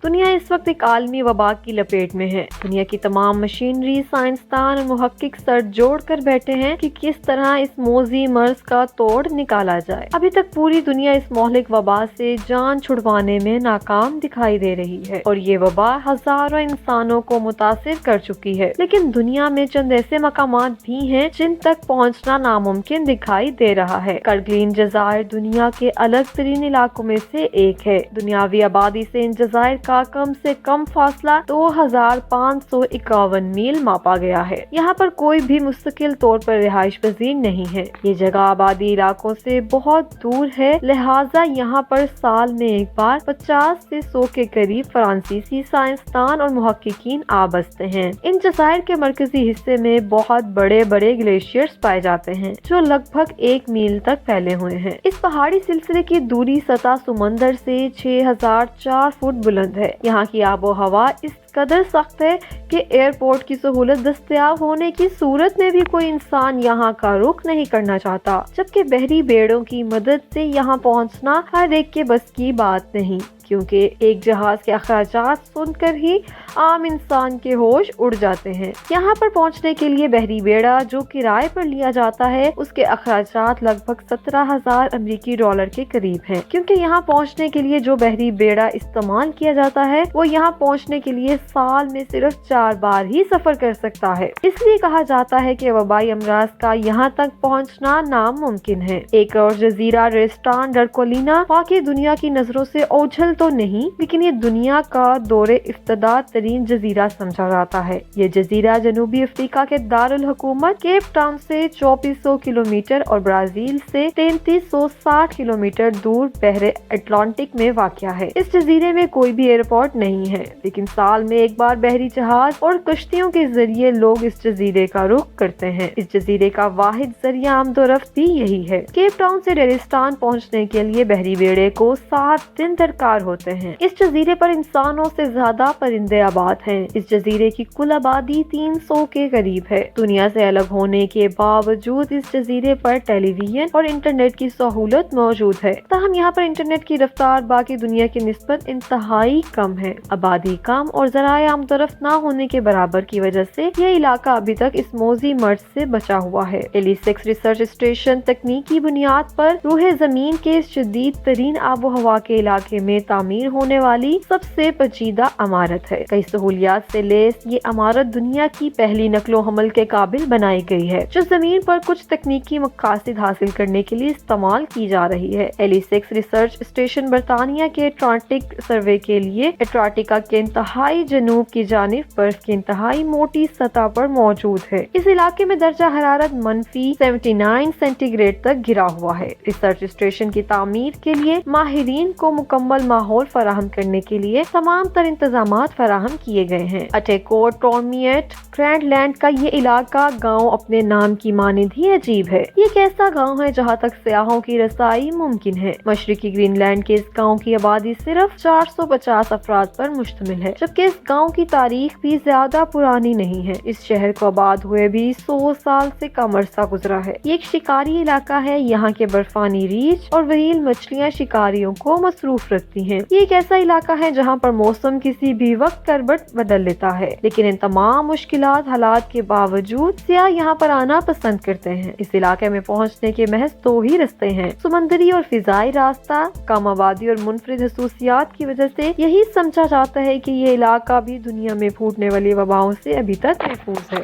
دنیا اس وقت ایک عالمی وبا کی لپیٹ میں ہے۔ دنیا کی تمام مشینری، سائنسدان اور محقق سر جوڑ کر بیٹھے ہیں کہ کس طرح اس موذی مرض کا توڑ نکالا جائے۔ ابھی تک پوری دنیا اس مہلک وبا سے جان چھڑوانے میں ناکام دکھائی دے رہی ہے اور یہ وبا ہزاروں انسانوں کو متاثر کر چکی ہے، لیکن دنیا میں چند ایسے مقامات بھی ہیں جن تک پہنچنا ناممکن دکھائی دے رہا ہے۔ کرگلین جزائر دنیا کے الگ ترین علاقوں میں سے ایک ہے۔ دنیاوی آبادی سے ان جزائر کا کم سے کم فاصلہ 2551 میل ماپا گیا ہے۔ یہاں پر کوئی بھی مستقل طور پر رہائش پذیر نہیں ہے۔ یہ جگہ آبادی علاقوں سے بہت دور ہے، لہٰذا یہاں پر سال میں ایک بار 50 سے 100 کے قریب فرانسیسی سائنسدان اور محققین آ بستے ہیں۔ ان جزائر کے مرکزی حصے میں بہت بڑے بڑے گلیشیئرز پائے جاتے ہیں جو لگ بھگ 1 میل تک پھیلے ہوئے ہیں۔ اس پہاڑی سلسلے کی دوری سطح سمندر سے 6004 فٹ بلند ہے۔ یہاں کی آب و ہوا اس قدر سخت ہے کہ ایئرپورٹ کی سہولت دستیاب ہونے کی صورت میں بھی کوئی انسان یہاں کا رخ نہیں کرنا چاہتا، جبکہ بحری بیڑوں کی مدد سے یہاں پہنچنا ہر ایک کے بس کی بات نہیں، کیونکہ ایک جہاز کے اخراجات سن کر ہی عام انسان کے ہوش اڑ جاتے ہیں۔ یہاں پر پہنچنے کے لیے بحری بیڑا جو کرائے پر لیا جاتا ہے، اس کے اخراجات لگ بھگ 17,000 امریکی ڈالر کے قریب ہیں، کیونکہ یہاں پہنچنے کے لیے جو بحری بیڑا استعمال کیا جاتا ہے وہ یہاں پہنچنے کے لیے سال میں صرف 4 بار ہی سفر کر سکتا ہے۔ اس لیے کہا جاتا ہے کہ وبائی امراض کا یہاں تک پہنچنا ناممکن ہے۔ ایک اور جزیرہ ریسٹان ڈرکولینا واقعی دنیا کی نظروں سے اوجھل تو نہیں، لیکن یہ دنیا کا دور افتادہ ترین جزیرہ سمجھا جاتا ہے۔ یہ جزیرہ جنوبی افریقہ کے دارالحکومت کیپ ٹاؤن سے 2400 کلومیٹر اور برازیل سے 3360 کلومیٹر دور بحر اٹلانٹک میں واقع ہے۔ اس جزیرے میں کوئی بھی ایئرپورٹ نہیں ہے، لیکن سال میں ایک بار بحری جہاز اور کشتیوں کے ذریعے لوگ اس جزیرے کا رخ کرتے ہیں۔ اس جزیرے کا واحد ذریعہ آمد و رفت بھی یہی ہے۔ کیپ ٹاؤن سے ریگستان پہنچنے کے لیے بحری بیڑے کو 7 دن درکار ہوتے ہیں۔ اس جزیرے پر انسانوں سے زیادہ پرندے آباد ہیں۔ اس جزیرے کی کل آبادی 300 کے قریب ہے۔ دنیا سے الگ ہونے کے باوجود اس جزیرے پر ٹیلی ویژن اور انٹرنیٹ کی سہولت موجود ہے، تاہم یہاں پر انٹرنیٹ کی رفتار باقی دنیا کی نسبت انتہائی کم ہے۔ آبادی کم اور ذرائع آمد و رفت نہ ہونے کے برابر کی وجہ سے یہ علاقہ ابھی تک اس موذی مرض سے بچا ہوا ہے۔ ایلی-6 ریسرچ اسٹیشن تکنیکی بنیاد پر روح زمین کے اس شدید ترین آب و ہوا کے علاقے میں تعمیر ہونے والی سب سے پیچیدہ عمارت ہے۔ کئی سہولیات سے لیس یہ عمارت دنیا کی پہلی نقل و حمل کے قابل بنائی گئی ہے، جو زمین پر کچھ تکنیکی مقاصد حاصل کرنے کے لیے استعمال کی جا رہی ہے۔ ایلی-6 ریسرچ اسٹیشن برطانیہ کے اٹلانٹک سروے کے لیے انٹارکٹیکا کے انتہائی جنوب کی جانب برف کی انتہائی موٹی سطح پر موجود ہے۔ اس علاقے میں درجہ حرارت -79 سینٹی گریڈ تک گرا ہوا ہے۔ ریسرچ اسٹیشن کی تعمیر کے لیے ماہرین کو مکمل ماحول فراہم کرنے کے لیے تمام تر انتظامات فراہم کیے گئے ہیں۔ اٹیکور ٹورمیٹ گرینڈ لینڈ کا یہ علاقہ گاؤں اپنے نام کی مانند ہی عجیب ہے۔ یہ ایک ایسا گاؤں ہے جہاں تک سیاحوں کی رسائی ممکن ہے۔ مشرقی گرین لینڈ کے اس گاؤں کی آبادی صرف 450 افراد پر مشتمل ہے، جبکہ اس گاؤں کی تاریخ بھی زیادہ پرانی نہیں ہے۔ اس شہر کو آباد ہوئے بھی 100 سال سے کم عرصہ گزرا ہے۔ یہ ایک شکاری علاقہ ہے۔ یہاں کے برفانی ریچھ اور وہیل مچھلیاں شکاریوں کو مصروف رکھتی ہیں۔ یہ ایک ایسا علاقہ ہے جہاں پر موسم کسی بھی وقت کروٹ بدل لیتا ہے، لیکن ان تمام مشکلات حالات کے باوجود سیاح یہاں پر آنا پسند کرتے ہیں۔ اس علاقے میں پہنچنے کے محض 2 ہی راستے ہیں، سمندری اور فضائی راستہ۔ کم آبادی اور منفرد خصوصیات کی وجہ سے یہی سمجھا جاتا ہے کہ یہ علاقہ بھی دنیا میں پھوٹنے والی وباؤں سے ابھی تک محفوظ ہے۔